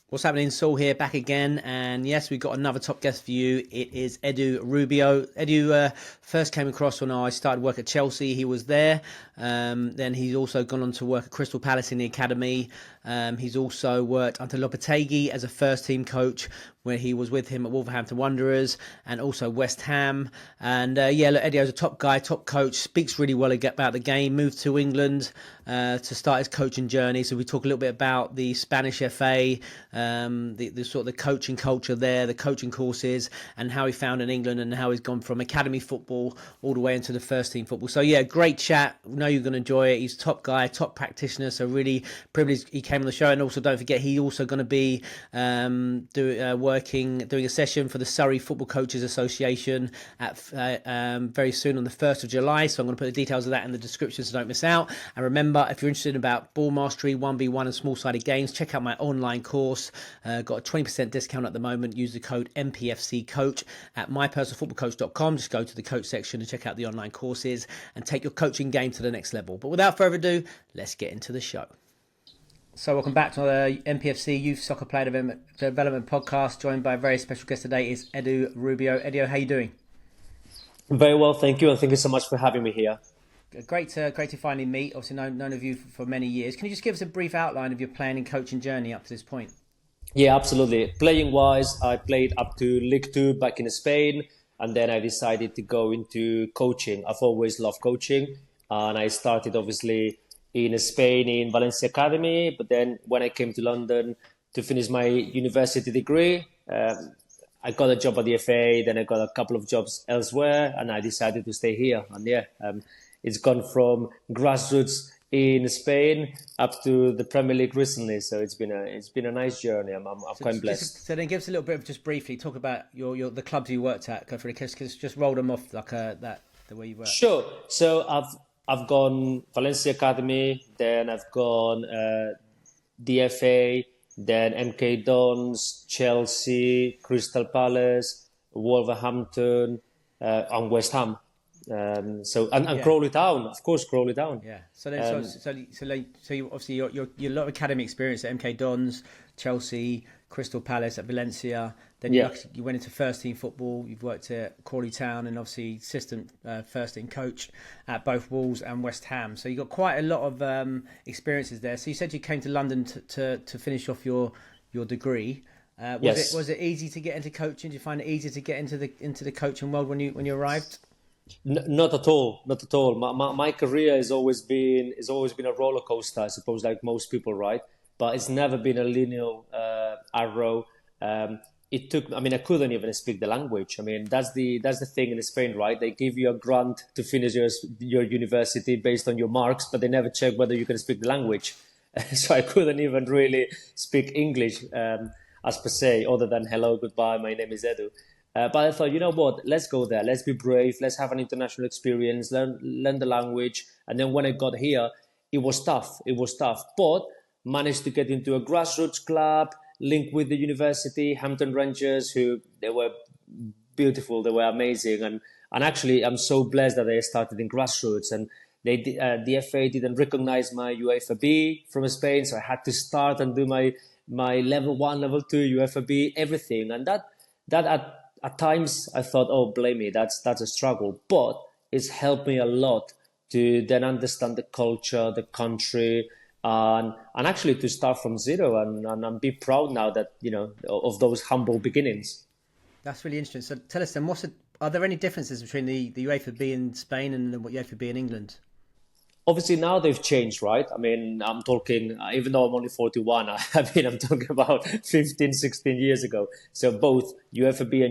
What's happening? Saul here, back again, and yes, we've got another top guest for you. It is Edu Rubio. Edu first came across when I started work at Chelsea. He was there. Then he's also gone on to work at Crystal Palace in the academy. He's also worked under Lopetegui as a first team coach, where he was with him at Wolverhampton Wanderers and also West Ham. And look, Edio's a top guy, top coach, speaks really well about the game, moved to England to start his coaching journey. So we talk a little bit about the Spanish FA, the sort of the coaching culture there, the coaching courses, and how he found in England and how he's gone from academy football all the way into the first team football. So yeah, great chat. I know you're going to enjoy it. He's a top guy, top practitioner. So really privileged he came on the show. And also don't forget, he's also going to be doing a session for the Surrey Football Coaches Association at very soon on the 1st of July. So I'm going to put the details of that in the description so don't miss out. And remember, if you're interested about ball mastery, 1v1 and small-sided games, check out my online course. Got a 20% discount at the moment. Use the code MPFCCoach at mypersonalfootballcoach.com. Just go to the coach section and check out the online courses and take your coaching game to the next level. But without further ado, let's get into the show. So welcome back to the MPFC Youth Soccer Player Development Podcast. Joined by a very special guest today is Edu Rubio. Edu, how you doing? Very well, thank you, and thank you so much for having me here. Great to finally meet. Obviously, known of you for many years. Can you just give us a brief outline of your playing and coaching journey up to this point? Yeah, absolutely. Playing wise, I played up to League Two back in Spain, and then I decided to go into coaching. I've always loved coaching, and I started obviously in Spain in Valencia Academy, but then when I came to London to finish my university degree, I got a job at the FA, then I got a couple of jobs elsewhere, and I decided to stay here. And it's gone from grassroots in Spain up to the Premier League recently, so it's been a nice journey. I'm quite blessed. So then give us a little bit of, just briefly, talk about the clubs you worked at. Go for it, because just roll them off like the way you worked. Sure. So I've gone Valencia Academy, then I've gone the FA, then MK Dons, Chelsea, Crystal Palace, Wolverhampton, and West Ham. Crawley Town, of course, Crawley Town. Yeah. So you obviously you're a lot of academy experience at MK Dons, Chelsea, Crystal Palace, at Valencia. Then you went into first team football. You've worked at Crawley Town and obviously assistant first team coach at both Wolves and West Ham. So you got quite a lot of experiences there. So you said you came to London to finish off your degree. Was it easy to get into coaching? Did you find it easy to get into the coaching world when you arrived? Not at all. Not at all. My career has always been a roller coaster, I suppose, like most people, right? But it's never been a linear arrow. It took. I mean, I couldn't even speak the language. I mean, that's the thing in Spain, right? They give you a grant to finish your university based on your marks, but they never check whether you can speak the language. So I couldn't even really speak English as per se, other than hello, goodbye, my name is Edu. But I thought, you know what, let's go there. Let's be brave. Let's have an international experience, learn the language. And then when I got here, it was tough. But managed to get into a grassroots club, linked with the university, Hampton Rangers, who they were beautiful. They were amazing. And actually, I'm so blessed that I started in grassroots. And the FA didn't recognize my UFAB from Spain. So I had to start and do my level 1, level 2, UFAB, everything. And that at times I thought, oh, blame me, that's a struggle. But it's helped me a lot to then understand the culture, the country, and actually to start from zero and be proud now that, you know, of those humble beginnings. That's really interesting. So tell us then, are there any differences between the UFAB in Spain and the UFAB in England? Obviously, now they've changed, right? I mean, I'm talking, even though I'm only 41, I'm talking about 15, 16 years ago. So both UFAB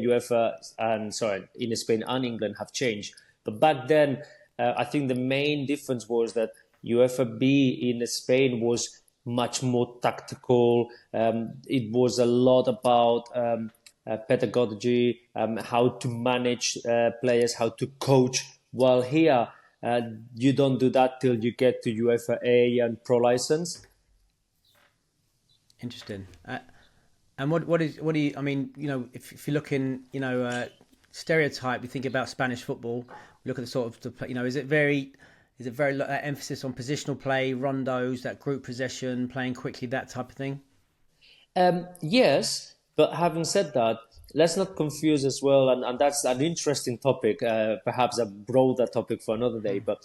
and in Spain and England have changed. But back then, I think the main difference was that UFAB in Spain was much more tactical. It was a lot about pedagogy, how to manage players, how to coach. While here, you don't do that till you get to UEFA A and pro license. Interesting. And what do you? I mean, you know, if you're looking, you know, stereotype, you think about Spanish football. Look at the sort of, you know, is it very emphasis on positional play, rondos, that group possession, playing quickly, that type of thing? Yes, but having said that, let's not confuse as well, and that's an interesting topic, perhaps a broader topic for another day. But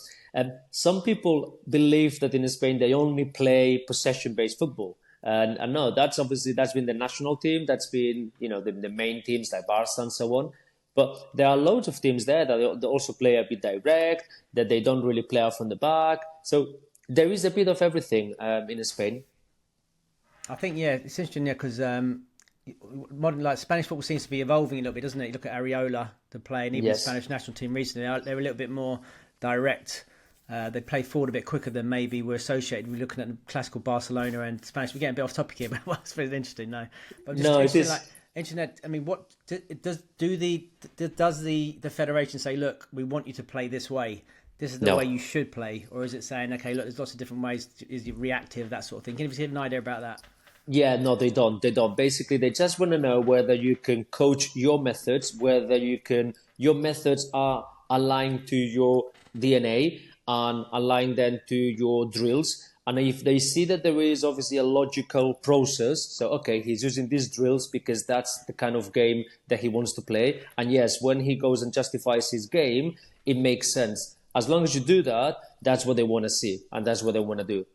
some people believe that in Spain they only play possession-based football. And no, that's been the national team, that's been the main teams like Barca and so on. But there are loads of teams there that they also play a bit direct, that they don't really play out from the back. So there is a bit of everything in Spain. I think it's interesting because modern like Spanish football seems to be evolving a little bit, doesn't it? You look at Areola, the play, and even the Yes. Spanish national team recently, they're a little bit more direct. They play forward a bit quicker than maybe we're associated. We're looking at the classical Barcelona and Spanish. We're getting a bit off topic here, but it's very interesting. No, but I'm just No, it interested, is. like internet. I mean, what does the federation say? Look, we want you to play this way. This is the way No. you should play, or is it saying, okay, look, there's lots of different ways? Is it reactive, that sort of thing? Can you give an idea about that? Yeah, no, they don't. They don't. Basically, they just want to know whether you can coach your methods, whether your methods are aligned to your DNA and aligned then to your drills. And if they see that there is obviously a logical process, so okay, he's using these drills because that's the kind of game that he wants to play. And yes, when he goes and justifies his game, it makes sense. As long as you do that, that's what they want to see, and that's what they want to do.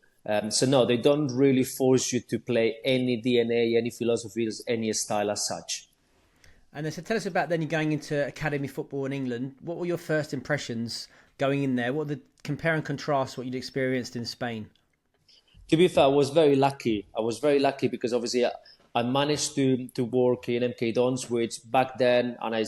So no, they don't really force you to play any DNA, any philosophies, any style as such. And so tell us about then you going into academy football in England. What were your first impressions going in there? What were the compare and contrast what you'd experienced in Spain? To be fair, I was very lucky. I was very lucky because obviously I managed to work in MK Dons, which back then, and I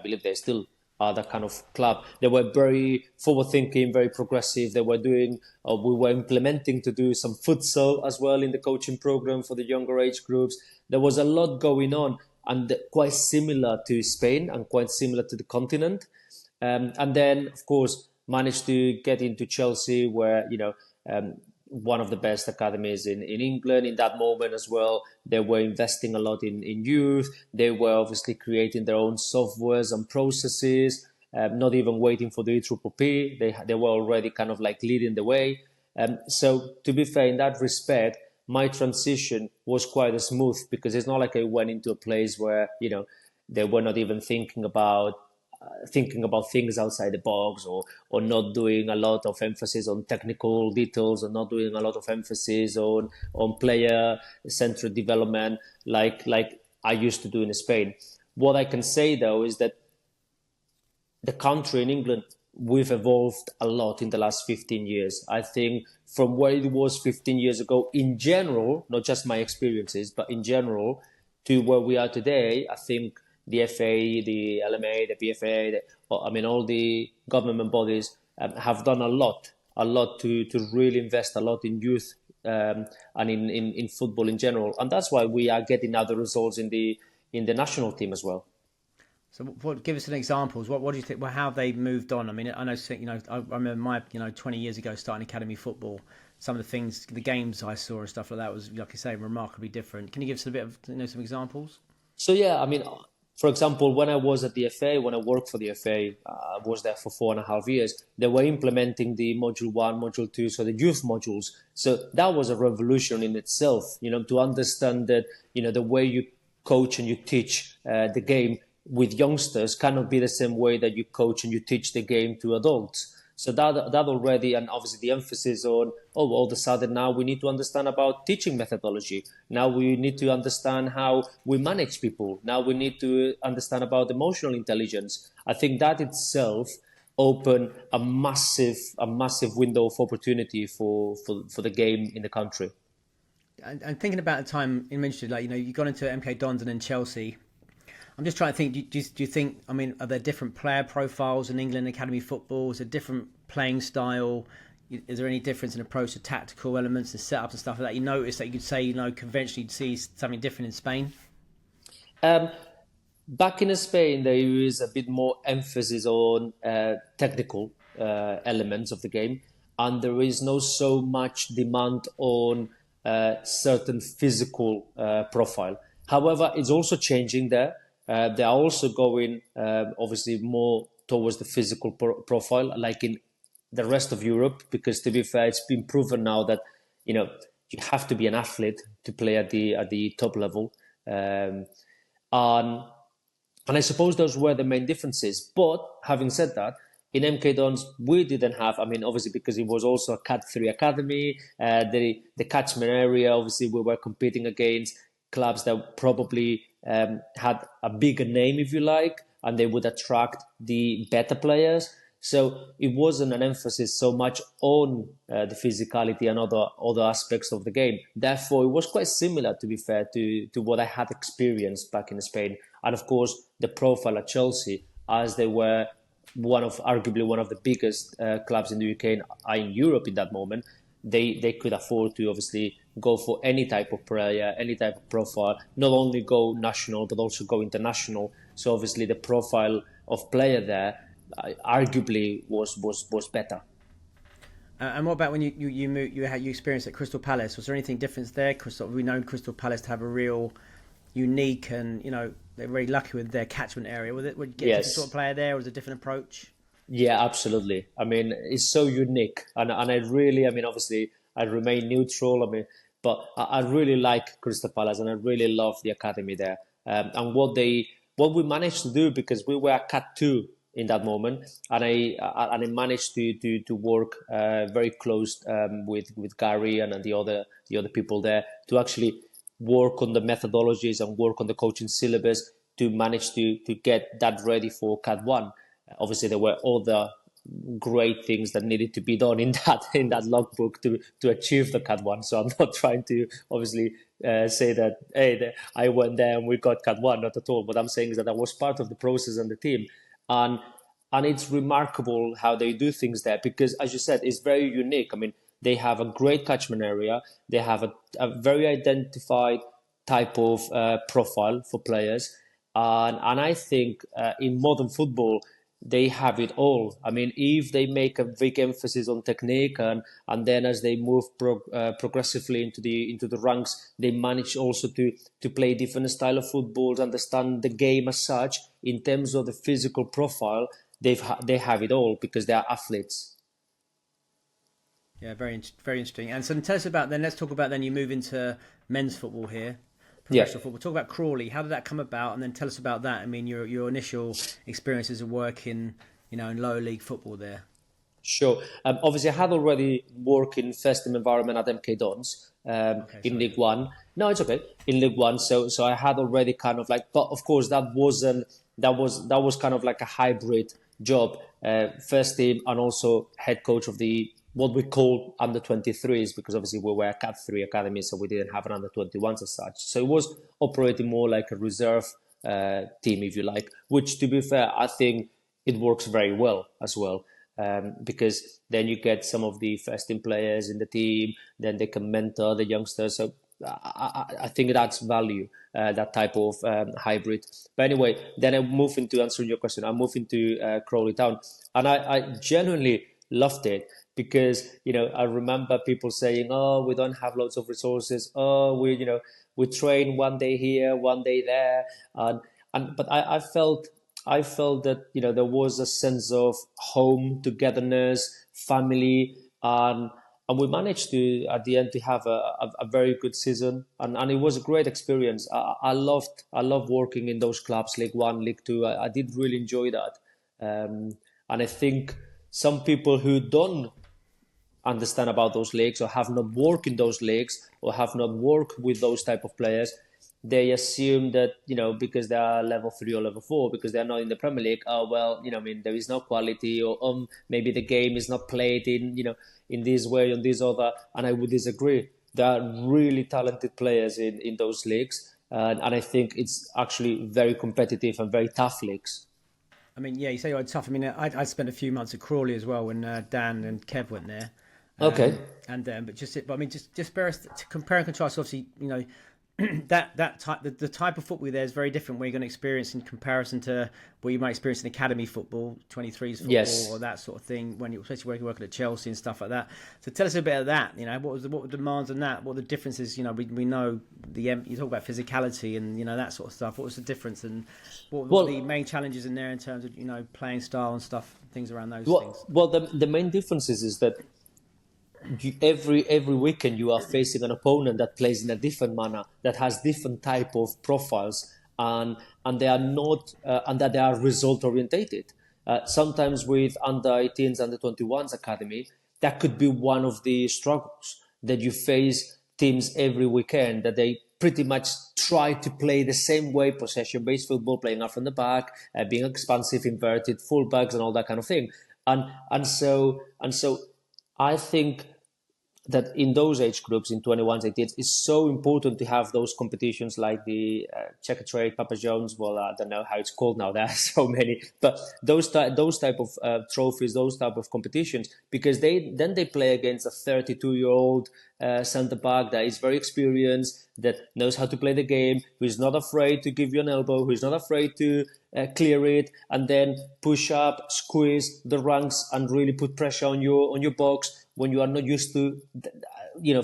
believe they still are that kind of club. They were very forward thinking, very progressive. We were implementing to do some futsal as well in the coaching program for the younger age groups. There was a lot going on and quite similar to Spain and quite similar to the continent. And then, of course, managed to get into Chelsea, where one of the best academies in England in that moment as well. They were investing a lot in youth. They were obviously creating their own softwares and processes, not even waiting for the EPPP. They were already kind of like leading the way. So to be fair, in that respect, my transition was quite smooth because it's not like I went into a place where, they were not even thinking about things outside the box, or not doing a lot of emphasis on technical details, or not doing a lot of emphasis on player centered development like I used to do in Spain. What I can say though is that the country in England, we've evolved a lot in the last 15 years. I think from where it was 15 years ago in general, not just my experiences, but in general, to where we are today, I think the FA, the LMA, the PFA, all the government bodies have done a lot to really invest a lot in youth and in football in general. And that's why we are getting other results in the national team as well. So, give us some examples. What do you think? Well, how have they moved on? I mean, I know, I remember my, 20 years ago starting academy football. Some of the things, the games I saw and stuff like that was, like I say, remarkably different. Can you give us a bit of, some examples? So yeah, for example, when I was at the FA, when I worked for the FA, I was there for 4.5 years. They were implementing the module 1, module 2, so the youth modules. So that was a revolution in itself, to understand that, the way you coach and you teach the game with youngsters cannot be the same way that you coach and you teach the game to adults. So that already, and obviously the emphasis on, all of a sudden now we need to understand about teaching methodology. Now we need to understand how we manage people. Now we need to understand about emotional intelligence. I think that itself opened a massive window of opportunity for the game in the country. And thinking about the time you mentioned, you got into MK Dons and then Chelsea. I'm just trying to think. Do you think? Are there different player profiles in England academy football? Is there different playing style? Is there any difference in approach to tactical elements and setups and stuff like that? You notice that you could say, conventionally, you'd see something different in Spain. Back in Spain, there is a bit more emphasis on technical elements of the game, and there is not so much demand on certain physical profile. However, it's also changing there. They are also going, obviously, more towards the physical profile, like in the rest of Europe, because to be fair, it's been proven now that, you have to be an athlete to play at the top level. And I suppose those were the main differences. But having said that, in MK Dons, we didn't have, I mean, obviously because it was also a Cat 3 academy, the catchment area, obviously we were competing against clubs that probably had a bigger name, if you like, and they would attract the better players. So it wasn't an emphasis so much on the physicality and other aspects of the game. Therefore, it was quite similar, to be fair, to what I had experienced back in Spain. And of course, the profile at Chelsea, as they were arguably one of the biggest clubs in the UK and in Europe in that moment, they could afford to obviously go for any type of player, any type of profile, not only go national, but also go international. So obviously the profile of player there arguably was better. And what about when you experienced at Crystal Palace? Was there anything different there? Because we know Crystal Palace to have a real unique, and they're very lucky with their catchment area. Would you get a different sort of player there, or was it a different approach? Yeah, absolutely. I mean, it's so unique, and I really, I mean, obviously, I remain neutral. I mean, but I really like Crystal Palace, and I really love the academy there, and what we managed to do, because we were Cat 2 in that moment, and I managed to work very close with Gary and the other people there to actually work on the methodologies and work on the coaching syllabus to manage to get that ready for Cat 1. Obviously, there were other great things that needed to be done in that logbook to achieve the Cat 1. So I'm not trying to obviously say that, hey, I went there and we got Cat 1, not at all. What I'm saying is that I was part of the process and the team. And it's remarkable how they do things there because, as you said, it's very unique. I mean, they have a great catchment area. They have a very identified type of profile for players. And I think in modern football, they have it all. I mean, if they make a big emphasis on technique and then as they move progressively into the ranks, they manage also to play different style of footballs, understand the game as such. In terms of the physical profile, they have it all because they are athletes. Yeah, very interesting. And so tell us about then. Let's talk about then. You move into men's football here. Yeah. Professional football. Talk about Crawley. How did that come about? And then tell us about that. I mean, your initial experiences of working, in lower league football there. Sure. Obviously, I had already worked in first team environment at MK Dons in League One. No, it's okay. In League One, so I had already kind of like, but of course that was kind of like a hybrid job, first team and also head coach of the what we call under 23s, because obviously we were a Cat 3 academy, so we didn't have an under 21s as such. So it was operating more like a reserve team, if you like, which to be fair, I think it works very well as well. Because then you get some of the first team players in the team, then they can mentor the youngsters. So I think that's value, that type of hybrid. But anyway, then I moved into answering your question. I moved into Crawley Town, and I genuinely loved it because I remember people saying, "Oh, we don't have lots of resources. Oh, we train one day here, one day there," but I felt that there was a sense of home, togetherness, family, and we managed to at the end to have a very good season, and it was a great experience. I loved working in those clubs, League One, League Two. I did really enjoy that, and I think some people who don't understand about those leagues or have not worked in those leagues or have not worked with those type of players, they assume that, because they are level 3 or level 4, because they're not in the Premier League, oh, well, I mean, there is no quality, or maybe the game is not played in this way, on this other, and I would disagree. There are really talented players in those leagues, and I think it's actually very competitive and very tough leagues. I mean, yeah, you say you're tough. I mean, I spent a few months at Crawley as well when Dan and Kev went there. Okay. But I mean, just bear us to compare and contrast. Obviously, that type the type of football there is very different. Where you're going to experience in comparison to what you might experience in academy football, 23s football, Yes. or that sort of thing. Especially when you're working at Chelsea and stuff like that. So tell us a bit of that. What were the demands on that? What were the differences? We know you talk about physicality and that sort of stuff. What was the difference and what were the main challenges in there in terms of playing style and stuff, things around those things? Well, the main differences is that every weekend you are facing an opponent that plays in a different manner, that has different type of profiles, and they are not and that they are result orientated. Sometimes with under 18s, under 21s academy, that could be one of the struggles, that you face teams every weekend that they pretty much try to play the same way, possession-based football, playing out from the back, being expansive, inverted fullbacks, and all that kind of thing. And so I think that in those age groups, in 21s, 18s, it's so important to have those competitions like the Checker Trade, Papa John's. Well, I don't know how it's called now. There are so many, but those type of trophies, those type of competitions, because they play against a 32-year-old centre back that is very experienced, that knows how to play the game, who is not afraid to give you an elbow, who is not afraid to clear it, and then push up, squeeze the ranks, and really put pressure on your box when you are not used to,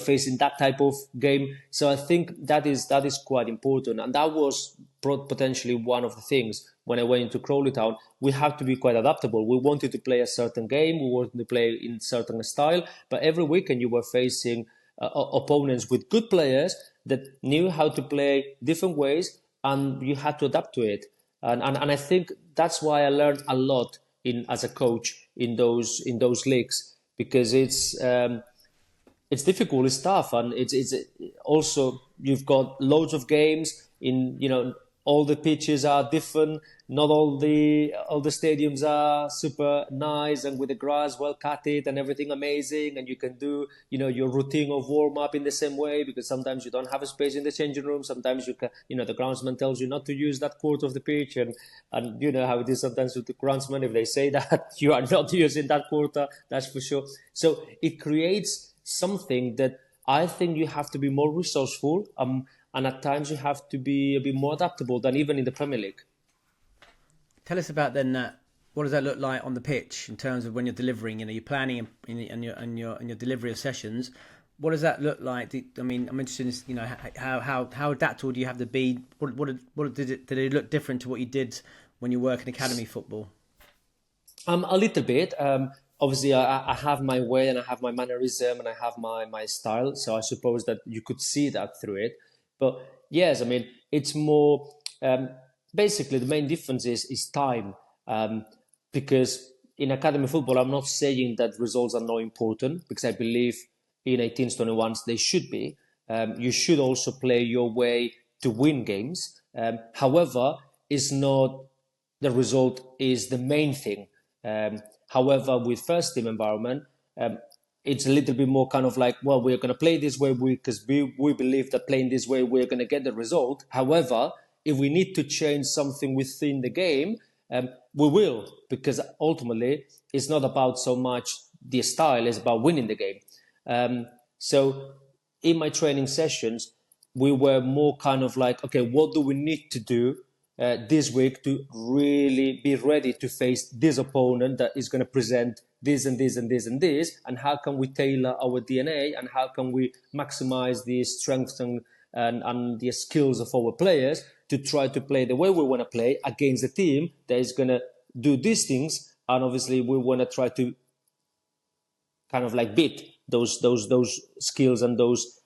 facing that type of game. So I think that is quite important, and that was potentially one of the things when I went into Crawley Town. We have to be quite adaptable. We wanted to play a certain game, we wanted to play in certain style, but every weekend you were facing opponents with good players that knew how to play different ways, and you had to adapt to it. And I think that's why I learned a lot as a coach in those leagues, because it's difficult, it's tough, and it's also, you've got loads of games in, all the pitches are different. Not all the stadiums are super nice and with the grass well cutted and everything amazing, and you can do your routine of warm up in the same way, because sometimes you don't have a space in the changing room. Sometimes you can, the groundsman tells you not to use that quarter of the pitch, and you know how it is sometimes with the groundsman. If they say that you are not using that quarter, that's for sure. So it creates something that I think you have to be more resourceful, and at times you have to be a bit more adaptable than even in the Premier League. Tell us about then that. What does that look like on the pitch in terms of when you're delivering? You're planning in your delivery of sessions. What does that look like? I mean, I'm interested in how adaptable do you have to be? What did it look different to what you did when you work in academy football? A little bit. Obviously, I have my way, and I have my mannerism, and I have my style. So I suppose that you could see that through it. But yes, I mean, it's more. Basically, the main difference is time. Because in academy football, I'm not saying that results are not important, because I believe in 18s, 21s, they should be. You should also play your way to win games. However, it's not the result is the main thing. However, with first team environment, it's a little bit more kind of like, well, we're going to play this way because we believe that playing this way, we're going to get the result. However, if we need to change something within the game, we will, because ultimately it's not about so much the style, it's about winning the game. So in my training sessions, we were more kind of like, okay, what do we need to do this week to really be ready to face this opponent that is going to present this and this and this and this, and how can we tailor our DNA, and how can we maximize the strengths and the skills of our players to try to play the way we want to play against a team that is going to do these things. And obviously we want to try to kind of like beat those skills and those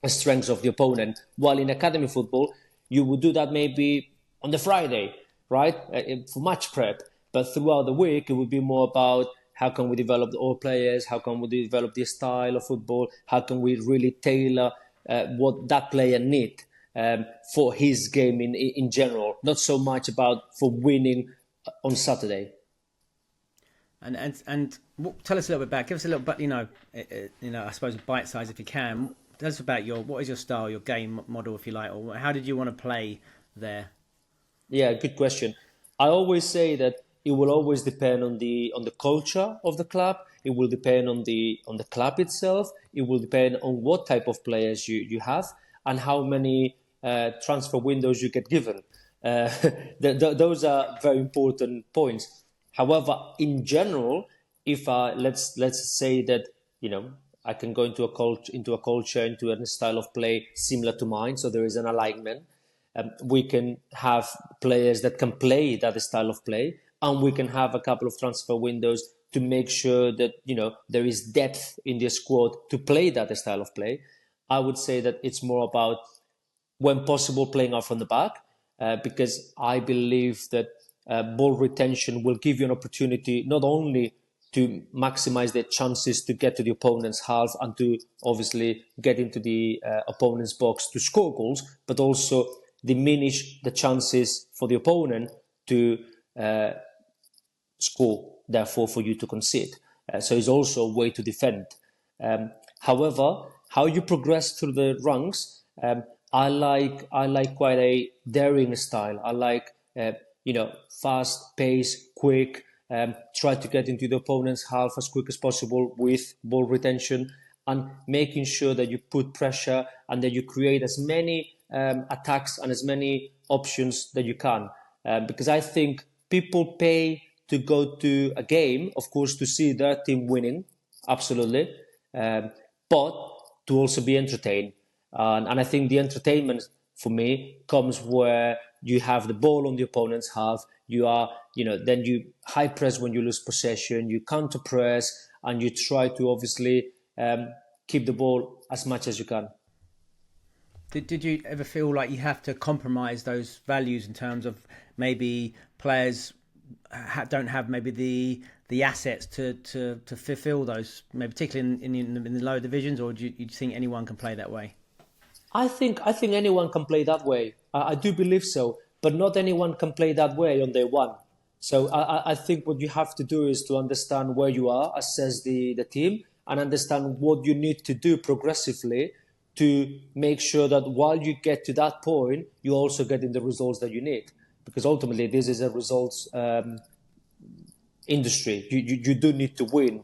strengths of the opponent. While in academy football, you would do that maybe on the Friday, right? For match prep. But throughout the week, it would be more about how can we develop all players, how can we develop the style of football, how can we really tailor what that player need for his game in general, not so much about for winning on Saturday. And tell us a little bit about, give us a little bit, I suppose bite size if you can. Tell us about what is your style, your game model, if you like, or how did you want to play there? Yeah, good question. I always say that it will always depend on the culture of the club. It will depend on the club itself. It will depend on what type of players you have and how many transfer windows you get given. Those are very important points. However, in general, if let's say that I can go into a culture, into a style of play similar to mine, so there is an alignment. We can have players that can play that style of play, and we can have a couple of transfer windows to make sure that there is depth in the squad to play that style of play. I would say that it's more about, when possible, playing out from the back, because I believe that ball retention will give you an opportunity not only to maximize their chances to get to the opponent's half and to obviously get into the opponent's box to score goals, but also diminish the chances for the opponent to score, therefore for you to concede. So it's also a way to defend. However, how you progress through the ranks, I like quite a daring style. I like fast pace, quick. Try to get into the opponent's half as quick as possible with ball retention, and making sure that you put pressure and that you create as many attacks and as many options that you can. Because I think people pay to go to a game, of course, to see their team winning, absolutely, but to also be entertained. And I think the entertainment for me comes where you have the ball on the opponent's half. You are, then you high press when you lose possession, you counter press, and you try to obviously keep the ball as much as you can. Did you ever feel like you have to compromise those values in terms of maybe players don't have maybe the assets to fulfill those, maybe particularly in the lower divisions, or do you think anyone can play that way? I think anyone can play that way. I do believe so, but not anyone can play that way on day one. So I think what you have to do is to understand where you are, assess the team, and understand what you need to do progressively to make sure that while you get to that point, you also get in the results that you need. Because ultimately, this is a results industry. You do need to win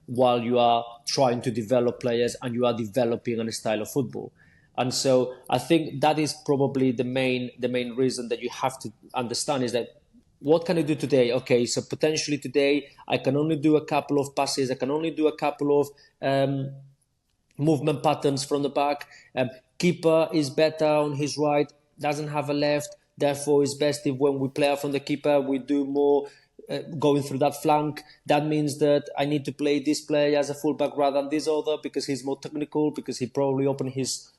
while you are trying to develop players and you are developing a style of football. And so I think that is probably the main reason that you have to understand is that, what can I do today? Okay, so potentially today I can only do a couple of passes. I can only do a couple of movement patterns from the back. Keeper is better on his right, doesn't have a left. Therefore, it's best if when we play out from the keeper, we do more going through that flank. That means that I need to play this player as a fullback rather than this other because he's more technical, because he probably opened his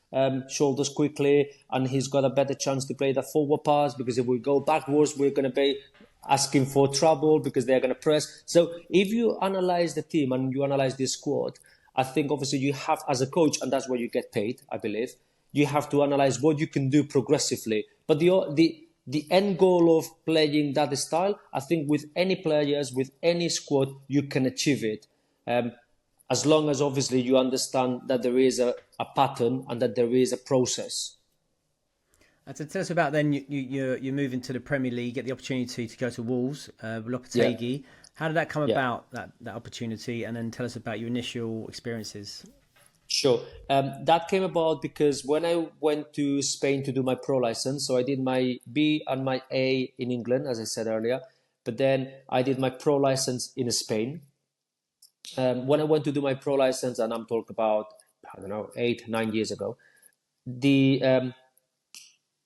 shoulders quickly and he's got a better chance to play the forward pass, because if we go backwards, we're going to be asking for trouble because they're going to press. So if you analyze the team and you analyze this squad, I think obviously you have, as a coach, and that's where you get paid, I believe, you have to analyze what you can do progressively. But the end goal of playing that style, I think with any players, with any squad, you can achieve it. As long as obviously you understand that there is a pattern and that there is a process. So tell us about then you move into the Premier League, get the opportunity to go to Wolves, Lopetegui. Yeah. How did that come about, that opportunity? And then tell us about your initial experiences. Sure. That came about because when I went to Spain to do my pro license, so I did my B and my A in England, as I said earlier, but then I did my pro license in Spain. When I went to do my pro license, and I'm talking about, 8-9 years ago,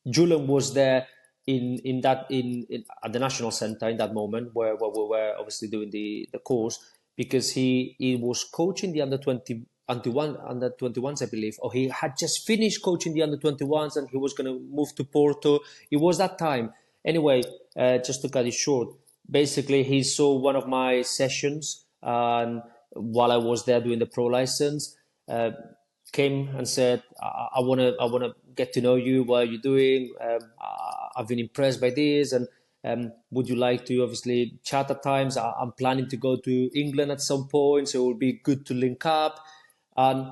Julian was there at the National Centre in that moment where we were obviously doing the course, because he was coaching the under 21s, I believe, or he had just finished coaching the under 21s and he was going to move to Porto. It was that time. Anyway, just to cut it short, basically he saw one of my sessions, and while I was there doing the pro license, came and said, I want to get to know you. What are you doing? I've been impressed by this, and would you like to obviously chat at times? I'm planning to go to England at some point, so it would be good to link up. And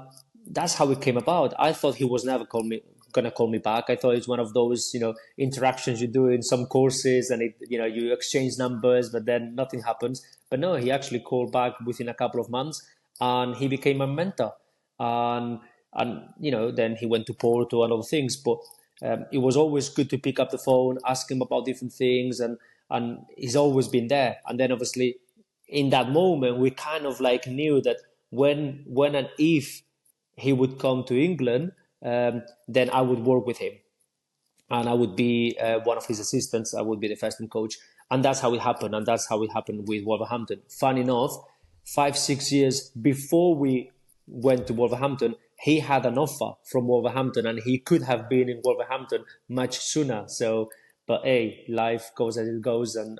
that's how it came about. I thought he was never going to call me back. I thought it's one of those, interactions you do in some courses, and you exchange numbers, but then nothing happens. But no, he actually called back within a couple of months, and he became my mentor. And then he went to Porto and other things. But it was always good to pick up the phone, ask him about different things, and he's always been there. And then obviously in that moment, we kind of knew that when and if he would come to England, then I would work with him. And I would be one of his assistants. I would be the first team coach. And that's how it happened. And that's how it happened with Wolverhampton. Fun enough, 5-6 years before we went to Wolverhampton, he had an offer from Wolverhampton, and he could have been in Wolverhampton much sooner. So, but hey, life goes as it goes, and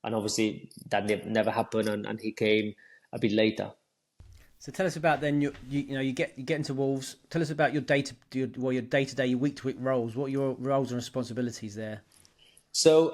obviously that never happened, and he came a bit later. So tell us about then you get into Wolves. Tell us about your day to day, your week to week roles. What are your roles and responsibilities there? So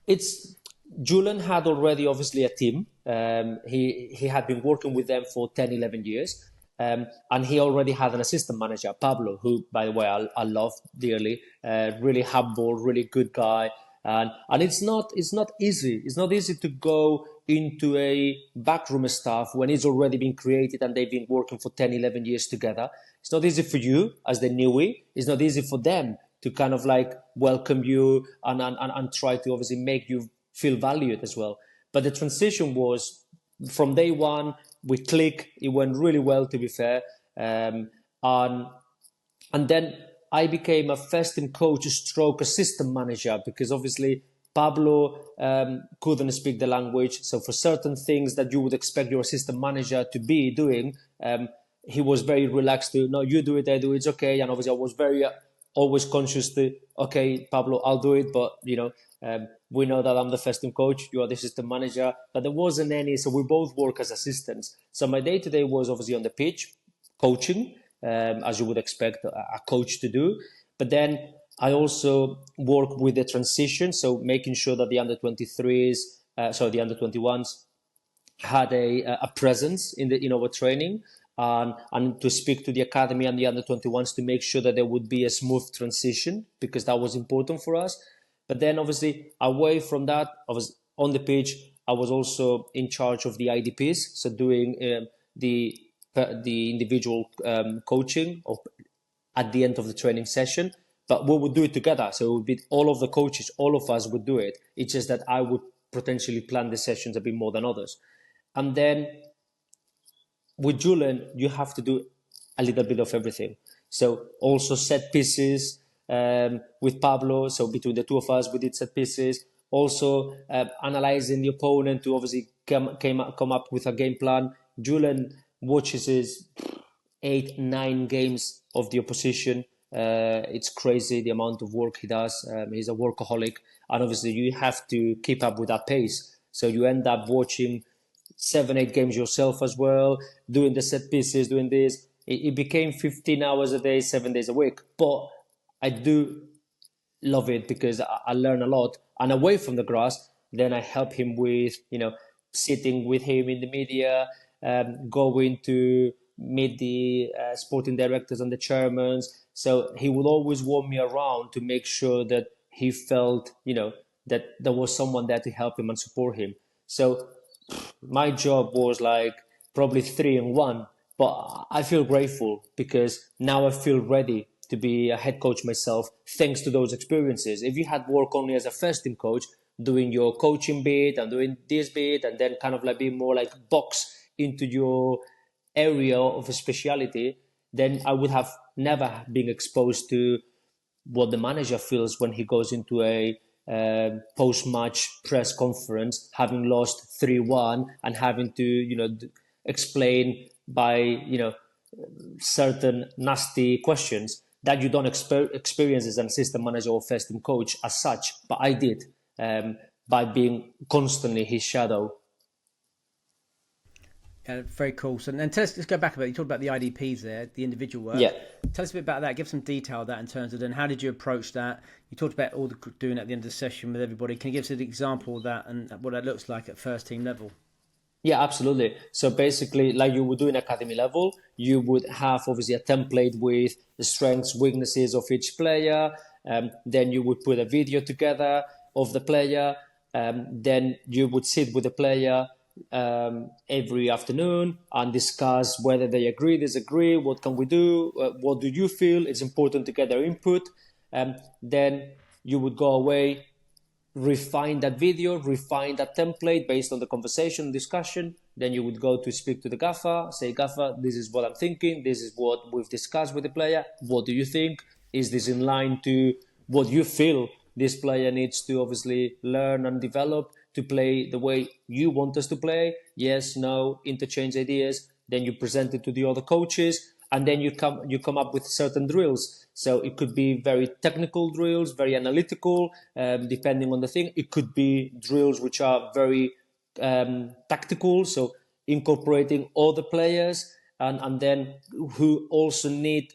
it's Julian had already obviously a team. He had been working with them for 10, 11 years. And he already had an assistant manager, Pablo, who, by the way, I love dearly. Really humble, really good guy. And it's not easy. It's not easy to go into a backroom staff when it's already been created and they've been working for 10, 11 years together. It's not easy for you as the newbie. It's not easy for them to kind of like welcome you and try to obviously make you feel valued as well. But the transition was from day one, we click. It went really well, to be fair. And then I became a first team coach stroke assistant manager because obviously Pablo couldn't speak the language. So for certain things that you would expect your assistant manager to be doing, he was very relaxed to, no, you do it, I do it, it's okay. And obviously I was very always conscious to, okay, Pablo, I'll do it. But, we know that I'm the first team coach, you are the assistant manager. But there wasn't any, so we both work as assistants. So my day-to-day was obviously on the pitch, coaching, as you would expect a coach to do. But then I also work with the transition, so making sure that the under-23s, the under-21s had a presence in our training, and to speak to the academy and the under-21s to make sure that there would be a smooth transition, because that was important for us. But then obviously away from that, I was on the pitch. I was also in charge of the IDPs, so doing the individual coaching at the end of the training session. But we would do it together. So it would be all of the coaches, all of us would do it. It's just that I would potentially plan the sessions a bit more than others. And then with Julian, you have to do a little bit of everything. So also set pieces with Pablo. So between the two of us, we did set pieces. Also analyzing the opponent to obviously come up with a game plan. Julian watches his 8-9 games of the opposition. It's crazy the amount of work he does. He's a workaholic, and obviously you have to keep up with that pace. So you end up watching 7-8 games yourself as well, doing the set pieces, doing this. It became 15 hours a day, 7 days a week. But I do love it because I learn a lot. And away from the grass, then I help him with, sitting with him in the media, going to meet the sporting directors and the chairmans. So he would always want me around to make sure that he felt, that there was someone there to help him and support him. So my job was like probably 3 in 1, but I feel grateful because now I feel ready to be a head coach myself, thanks to those experiences. If you had work only as a first team coach, doing your coaching bit and doing this bit, and then kind of like being more like box into your area of a speciality, then I would have never been exposed to what the manager feels when he goes into a post-match press conference, having lost 3-1 and having to, explain by, certain nasty questions that you don't experience as an assistant manager or first team coach as such. But I did, by being constantly his shadow. Yeah, very cool. So then let's go back a bit. You talked about the IDPs there, the individual work. Yeah. Tell us a bit about that. Give some detail of that in terms of then how did you approach that? You talked about all the doing at the end of the session with everybody. Can you give us an example of that and what that looks like at first team level? Yeah, absolutely. So basically, like you would do in academy level, you would have obviously a template with the strengths, weaknesses of each player. Then you would put a video together of the player. Then you would sit with the player every afternoon and discuss whether they agree, disagree, what can we do, what do you feel is important to get their input. Then you would go away, refine that video, refine that template based on the conversation, discussion. Then you would go to speak to the gaffer, say, gaffer, this is what I'm thinking, this is what we've discussed with the player, what do you think? Is this in line to what you feel this player needs to obviously learn and develop to play the way you want us to play. Yes, no, interchange ideas. Then you present it to the other coaches, and then you come up with certain drills. So it could be very technical drills, very analytical, depending on the thing. It could be drills which are very tactical, so incorporating all the players, and then who also need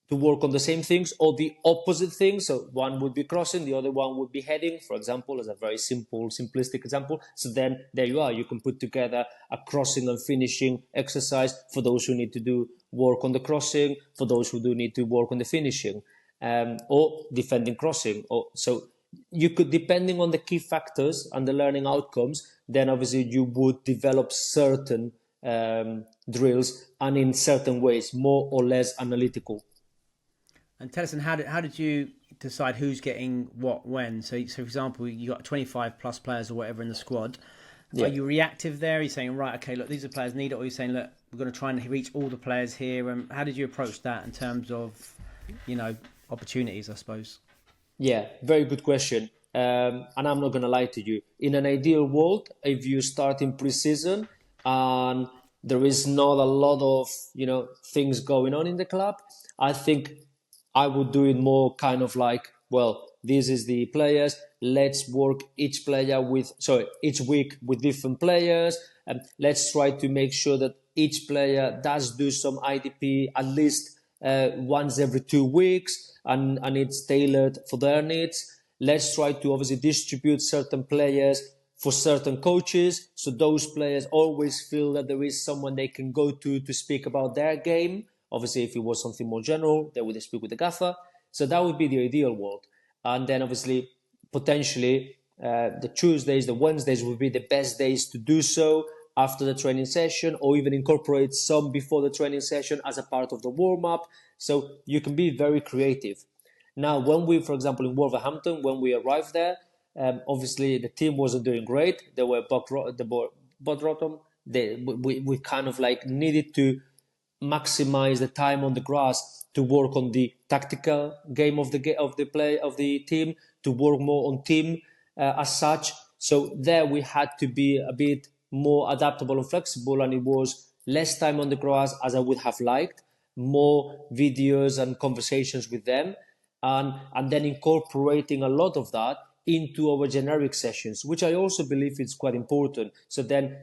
to work on the same things or the opposite things. So one would be crossing, the other one would be heading, for example, as a very simplistic example. So then there you are. You can put together a crossing and finishing exercise for those who need to do work on the crossing, for those who do need to work on the finishing, or defending crossing. Or so you could, depending on the key factors and the learning outcomes, then obviously you would develop certain drills, and in certain ways, more or less analytical. And tell us, and how did you decide who's getting what when? So for example, you got 25 plus players or whatever in the squad. Yeah. Are you reactive there? Are you saying, right, okay, look, these are players need it, or are you saying, look, we're going to try and reach all the players here? And how did you approach that in terms of, opportunities, I suppose? Yeah, very good question. And I'm not going to lie to you. In an ideal world, if you start in pre-season and there is not a lot of, things going on in the club, I think I would do it more kind of like, well, this is the players. Let's work each week with different players. And let's try to make sure that each player does do some IDP at least once every 2 weeks, and it's tailored for their needs. Let's try to obviously distribute certain players for certain coaches, so those players always feel that there is someone they can go to speak about their game. Obviously, if it was something more general, they would speak with the gaffer. So that would be the ideal world. And then obviously, potentially, the Tuesdays, the Wednesdays would be the best days to do so after the training session, or even incorporate some before the training session as a part of the warm-up. So you can be very creative. Now, when we, for example, in Wolverhampton, when we arrived there, obviously the team wasn't doing great. They were bottom. We kind of like needed to maximize the time on the grass to work on the tactical game of the team, to work more on team as such. So there we had to be a bit more adaptable and flexible, and it was less time on the grass as I would have liked, more videos and conversations with them, and then incorporating a lot of that into our generic sessions, which I also believe is quite important. So then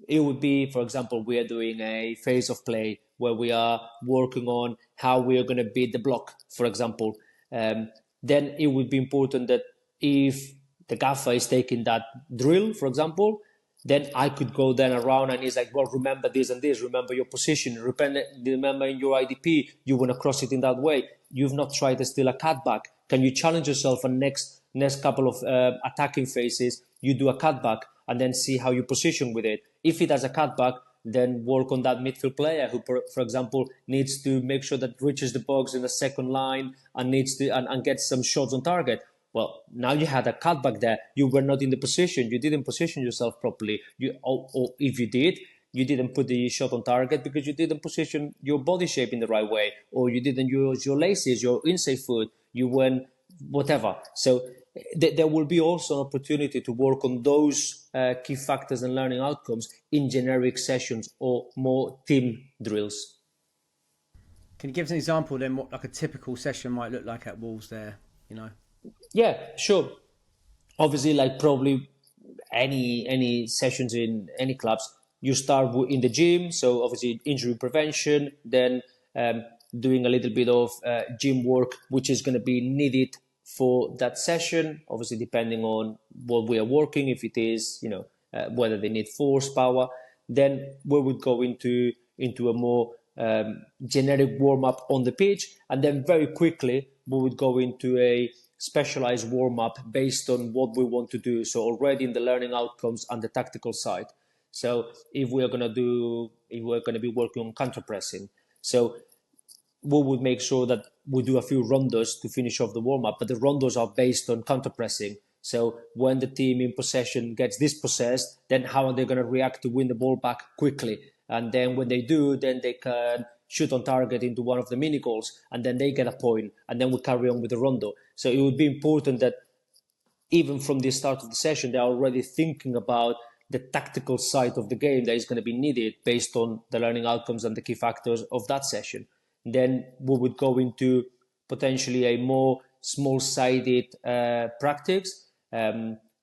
it would be, for example, we are doing a phase of play where we are working on how we are going to beat the block, for example. Then it would be important that if the gaffer is taking that drill, for example, then I could go then around and he's like, well, remember this and this, remember your position, remember in your IDP, you want to cross it in that way. You've not tried to steal a cutback. Can you challenge yourself and next couple of attacking phases, you do a cutback and then see how you position with it. If it has a cutback, then work on that midfield player who, for example, needs to make sure that reaches the box in the second line and needs to and gets some shots on target. Well, now you had a cutback there. You were not in the position. You didn't position yourself properly. Or if you did, you didn't put the shot on target because you didn't position your body shape in the right way, or you didn't use your laces, your inside foot. You went whatever. So there will be also an opportunity to work on those key factors and learning outcomes in generic sessions or more team drills. Can you give us an example then what like a typical session might look like at Wolves there, Yeah, sure. Obviously, like probably any sessions in any clubs, you start in the gym. So obviously injury prevention, then doing a little bit of gym work, which is going to be needed for that session, obviously depending on what we are working, if it is, whether they need force, power, then we would go into a more generic warm-up on the pitch, and then very quickly we would go into a specialized warm-up based on what we want to do, so already in the learning outcomes and the tactical side. So if we're going to be working on counter-pressing, so we would make sure that we do a few rondos to finish off the warm-up, but the rondos are based on counter-pressing. So when the team in possession gets dispossessed, then how are they going to react to win the ball back quickly? And then when they do, then they can shoot on target into one of the mini goals, and then they get a point, and then we carry on with the rondo. So it would be important that even from the start of the session, they're already thinking about the tactical side of the game that is going to be needed based on the learning outcomes and the key factors of that session. Then we would go into potentially a more small-sided practice,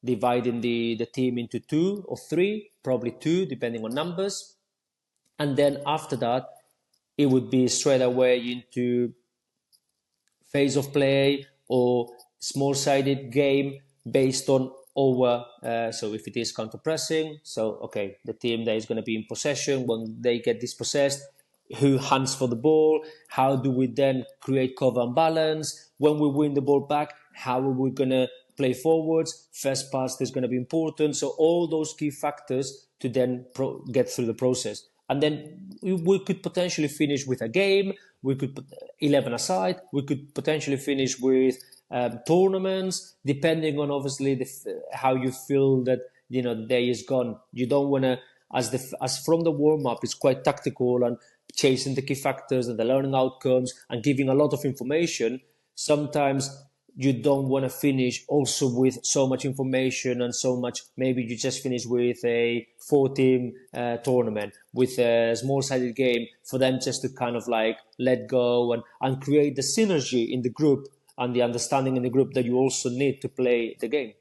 dividing the team into 2 or 3, probably 2, depending on numbers. And then after that, it would be straight away into phase of play or small-sided game based on over. So if it is counter-pressing, so okay, the team that is going to be in possession, when they get dispossessed, who hunts for the ball, how do we then create cover and balance, when we win the ball back, how are we going to play forwards, first pass is going to be important. So all those key factors to then get through the process. And then we could potentially finish with a game, we could put 11 aside, we could potentially finish with tournaments, depending on obviously how you feel that day is gone. You don't want to, as from the warm-up, it's quite tactical and chasing the key factors and the learning outcomes and giving a lot of information. Sometimes you don't want to finish also with so much information and so much. Maybe you just finish with a 4-team tournament with a small-sided game for them just to kind of like let go and create the synergy in the group and the understanding in the group that you also need to play the game.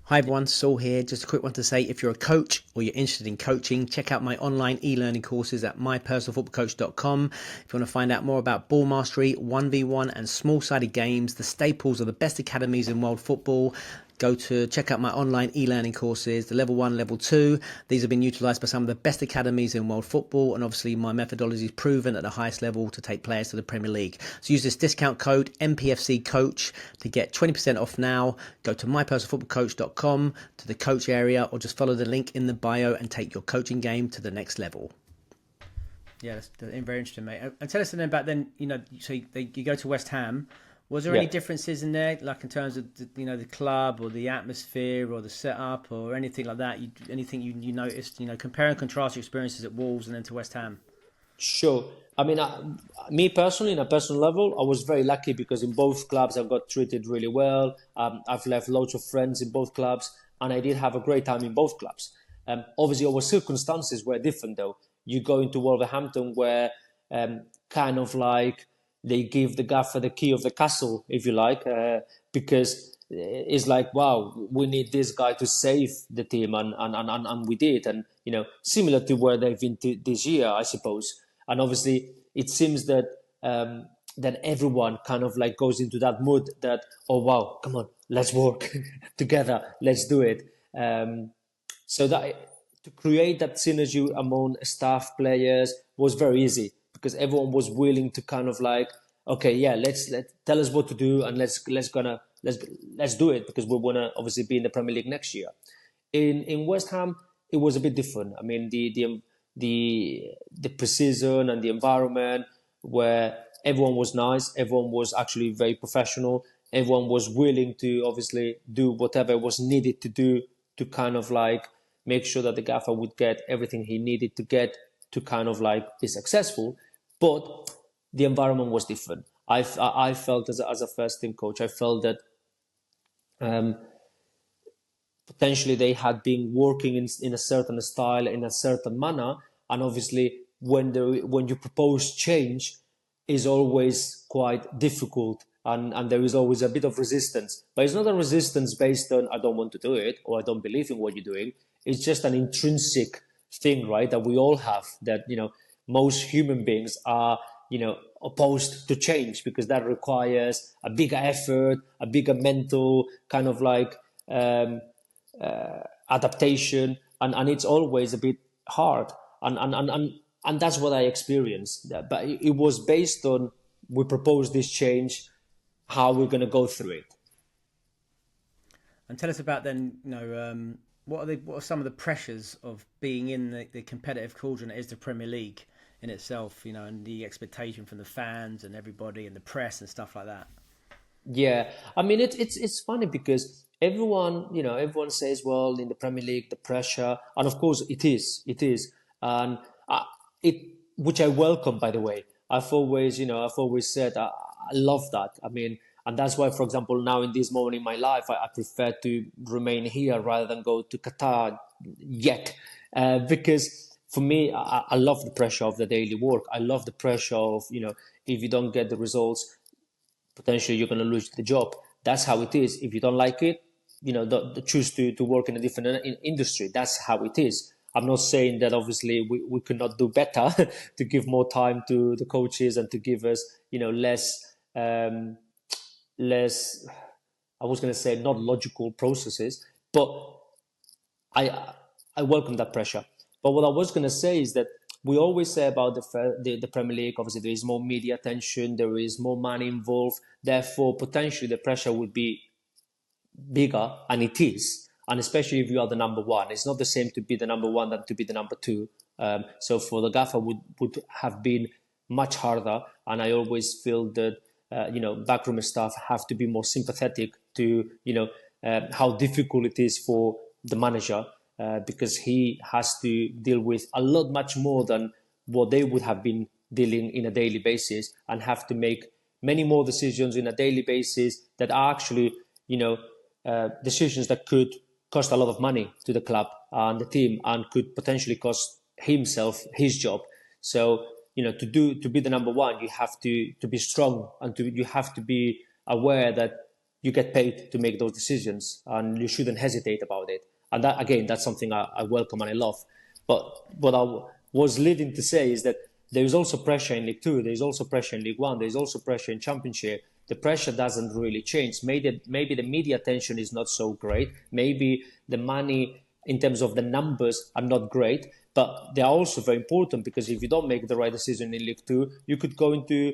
Hi everyone, Saul here. Just a quick one to say, if you're a coach or you're interested in coaching, check out my online e-learning courses at mypersonalfootballcoach.com. If you want to find out more about ball mastery, 1v1 and small-sided games, the staples of the best academies in world football, go to check out my online e-learning courses, the level 1, level 2. These have been utilised by some of the best academies in world football, and obviously my methodology is proven at the highest level to take players to the Premier League. So use this discount code MPFC Coach to get 20% off now. Go to mypersonalfootballcoach.com to the coach area, or just follow the link in the bio and take your coaching game to the next level. Yeah, that's very interesting, mate. And tell us then about then, so you go to West Ham. Was there any differences in there, like in terms of the club or the atmosphere or the setup or anything like that? Anything you noticed? Compare and contrast your experiences at Wolves and then to West Ham. Sure. I mean, me personally, in a personal level, I was very lucky because in both clubs I got treated really well. I've left loads of friends in both clubs, and I did have a great time in both clubs. Obviously, our circumstances were different, though. You go into Wolverhampton, where kind of like they give the gaffer the key of the castle, if you like, because it's like, wow, we need this guy to save the team, and we did. And, similar to where they've been this year, I suppose. And obviously, it seems that that everyone kind of like goes into that mood that, oh, wow, come on, let's work together, let's do it. So that to create that synergy among staff players was very easy, because everyone was willing to kind of like, okay, yeah, let's tell us what to do, and let's do it, because we want to obviously be in the Premier League next year. In West Ham, it was a bit different. I mean, the precision and the environment, where everyone was nice, everyone was actually very professional, everyone was willing to obviously do whatever was needed to do to kind of like make sure that the gaffer would get everything he needed to get to kind of like be successful. But the environment was different. I felt as a first team coach, I felt that potentially they had been working in a certain style, in a certain manner, and obviously when you propose change, is always quite difficult, and there is always a bit of resistance. But it's not a resistance based on I don't want to do it or I don't believe in what you're doing. It's just an intrinsic thing, right? That we all have. That most human beings are opposed to change, because that requires a bigger effort, a bigger mental kind of like adaptation, and it's always a bit hard, and that's what I experienced. But it was based on, we proposed this change, how we're going to go through it. And tell us about then, what are some of the pressures of being in the competitive cauldron that is the Premier League in itself, and the expectation from the fans and everybody and the press and stuff like that? Yeah, I mean, it's funny because everyone says, well, in the Premier League, the pressure, and of course it is, and which I welcome, by the way. I've always said I love that. I mean, And that's why, for example, now in this moment in my life, I prefer to remain here rather than go to Qatar yet. Because for me, I love the pressure of the daily work. I love the pressure of, if you don't get the results, potentially you're going to lose the job. That's how it is. If you don't like it, choose to work in a different industry. That's how it is. I'm not saying that obviously we could not do better to give more time to the coaches and to give us, less, I was going to say not logical processes, but I welcome that pressure. But what I was going to say is that we always say about the Premier League, obviously there is more media attention, there is more money involved, therefore potentially the pressure would be bigger, and it is. And especially if you are the number one, it's not the same to be the number one than to be the number two. So for the gaffer would have been much harder, and I always feel that backroom staff have to be more sympathetic to how difficult it is for the manager, because he has to deal with a lot much more than what they would have been dealing in a daily basis, and have to make many more decisions in a daily basis that are actually decisions that could cost a lot of money to the club and the team, and could potentially cost himself his job. So to be the number one, you have to be strong, and you have to be aware that you get paid to make those decisions, and you shouldn't hesitate about it. And that, again, that's something I welcome and I love. But what I was leading to say is that there is also pressure in League Two, there is also pressure in League One, there is also pressure in Championship. The pressure doesn't really change. Maybe the media attention is not so great. Maybe the money in terms of the numbers are not great, but they are also very important, because if you don't make the right decision in League Two, you could go into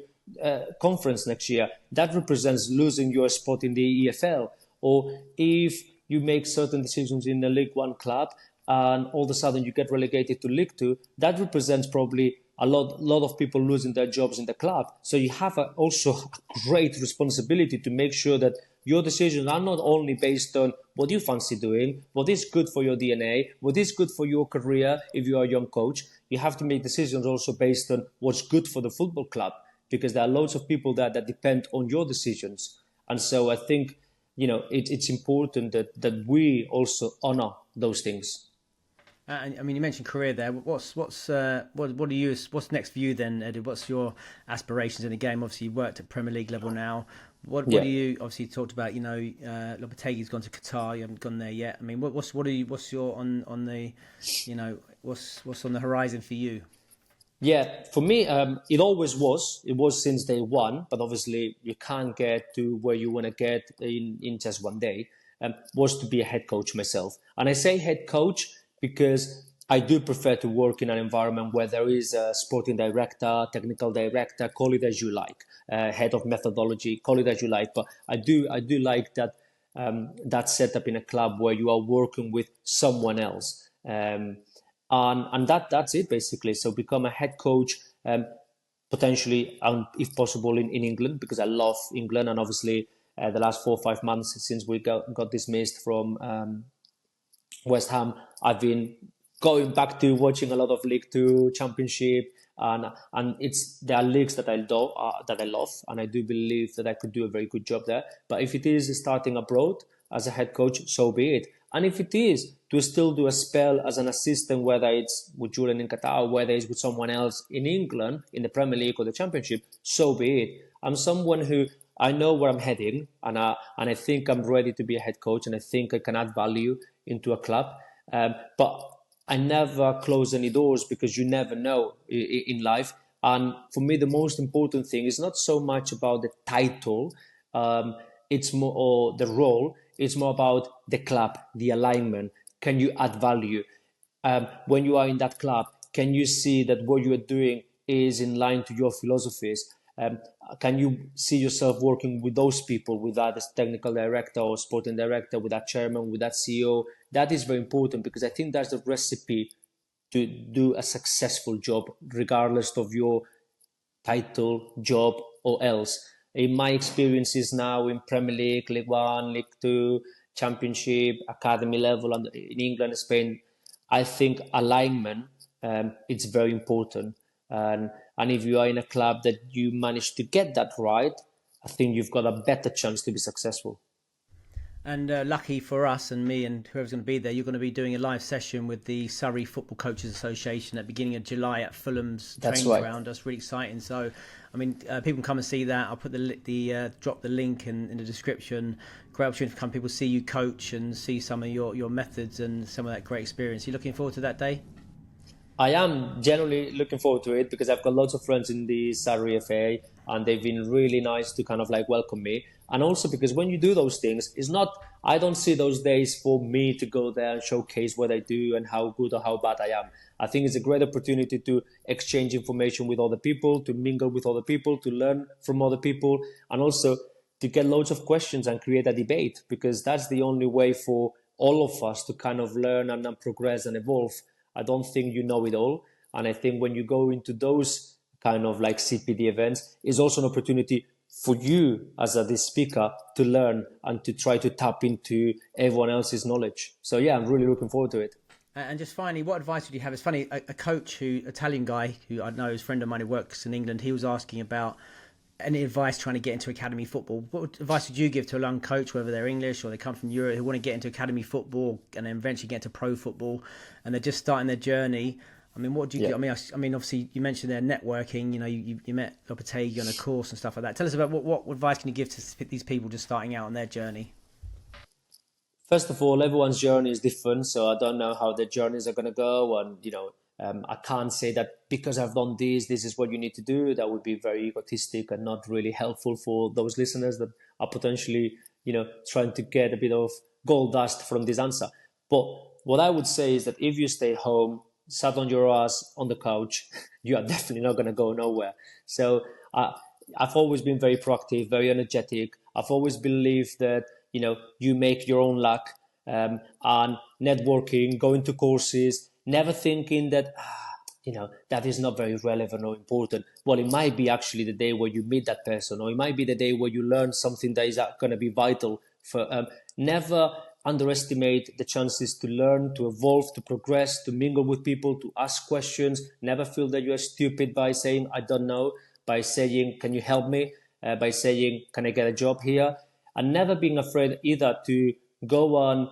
conference next year. That represents losing your spot in the EFL. Or if you make certain decisions in the League One club and all of a sudden you get relegated to League Two, that represents probably a lot of people losing their jobs in the club. So you have also a great responsibility to make sure that your decisions are not only based on what you fancy doing, what is good for your DNA, what is good for your career if you are a young coach. You have to make decisions also based on what's good for the football club, because there are loads of people that depend on your decisions. And so I think it's important that we also honor those things. I mean, you mentioned career there. What's next for you then, Edu? What's your aspirations in the game? Obviously, you worked at Premier League level now. What do you obviously talked about? Lopetegui's gone to Qatar. You haven't gone there yet. I mean, what's your on the, what's on the horizon for you? Yeah, for me, it always was. It was since day one. But obviously, you can't get to where you want to get in just one day. Was to be a head coach myself, and I say head coach because I do prefer to work in an environment where there is a sporting director, technical director, call it as you like, head of methodology, call it as you like. But I do like that that setup in a club where you are working with someone else, and that's it basically. So become a head coach, potentially, if possible, in England, because I love England, and obviously the last 4 or 5 months since we got dismissed from West Ham, I've been going back to watching a lot of League Two, Championship, and there are leagues that I love, and I do believe that I could do a very good job there. But if it is starting abroad as a head coach, so be it. And if it is to still do a spell as an assistant, whether it's with Julian in Qatar, or whether it's with someone else in England in the Premier League or the Championship, so be it. I'm someone who, I know where I'm heading, and I think I'm ready to be a head coach, and I think I can add value into a club. But I never close any doors, because you never know in life. And for me, the most important thing is not so much about the title, it's more, or the role. It's more about the club, the alignment. Can you add value? When you are in that club, can you see that what you are doing is in line to your philosophies? Can you see yourself working with those people, with that technical director or sporting director, with that chairman, with that CEO? That is very important, because I think that's the recipe to do a successful job, regardless of your title, job, or else. In my experiences now in Premier League, League One, League Two, Championship, academy level, and in England, Spain, I think alignment it's very important. And if you are in a club that you manage to get that right, I think you've got a better chance to be successful. And lucky for us and me and whoever's going to be there, you're going to be doing a live session with the Surrey Football Coaches Association at the beginning of July at Fulham's That's training right. ground. That's really exciting. So, I mean, people can come and see that. I'll put drop the link in the description. Great opportunity to come people see you coach and see some of your methods and some of that great experience. You looking forward to that day? I am generally looking forward to it because I've got lots of friends in the Surrey FA and they've been really nice to kind of like welcome me. And also because when you do those things, it's not, I don't see those days for me to go there and showcase what I do and how good or how bad I am. I think it's a great opportunity to exchange information with other people, to mingle with other people, to learn from other people, and also to get loads of questions and create a debate, because that's the only way for all of us to kind of learn and progress and evolve. I don't think you know it all. And I think when you go into those kind of like CPD events, it's also an opportunity for you as the speaker to learn and to try to tap into everyone else's knowledge. So yeah, I'm really looking forward to it. And just finally, what advice would you have? It's funny, a coach, Italian guy who I know is a friend of mine who works in England, he was asking about any advice trying to get into academy football. What advice would you give to a young coach, whether they're English or they come from Europe, who want to get into academy football and then eventually get into pro football, and they're just starting their journey? I mean, what do you? Yeah. I mean, obviously, you mentioned their networking. You know, you met Lopetegui on a course and stuff like that. Tell us about what advice can you give to these people just starting out on their journey? First of all, everyone's journey is different, so I don't know how their journeys are going to go. And, I can't say that because I've done this is what you need to do. That would be very egotistic and not really helpful for those listeners that are potentially, trying to get a bit of gold dust from this answer. But what I would say is that if you stay home, sat on your ass on the couch, you are definitely not going to go nowhere. So I've always been very proactive, very energetic. I've always believed that, you make your own luck, and networking, going to courses, never thinking that, that is not very relevant or important. Well, it might be actually the day where you meet that person, or it might be the day where you learn something that is going to be vital for, never underestimate the chances to learn, to evolve, to progress, to mingle with people, to ask questions. Never feel that you are stupid by saying, I don't know, by saying, can you help me? By saying, can I get a job here? And never being afraid either to go on,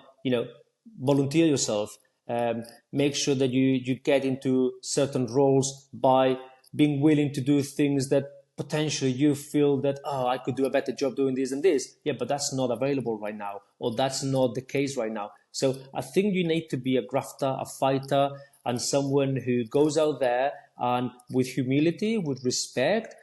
volunteer yourself. Make sure that you get into certain roles by being willing to do things that potentially you feel that, I could do a better job doing this and this. Yeah, but that's not available right now, or that's not the case right now. So I think you need to be a grafter, a fighter, and someone who goes out there and with humility, with respect,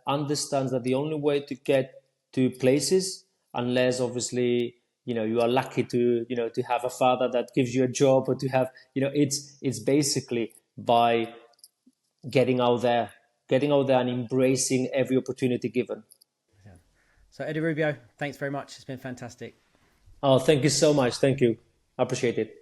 understands that the only way to get to places, unless obviously you are lucky to to have a father that gives you a job, or to have it's basically by getting out there and embracing every opportunity given. So Edu Rubio, thanks very much. It's been fantastic. Oh, thank you so much. Thank you. I appreciate it.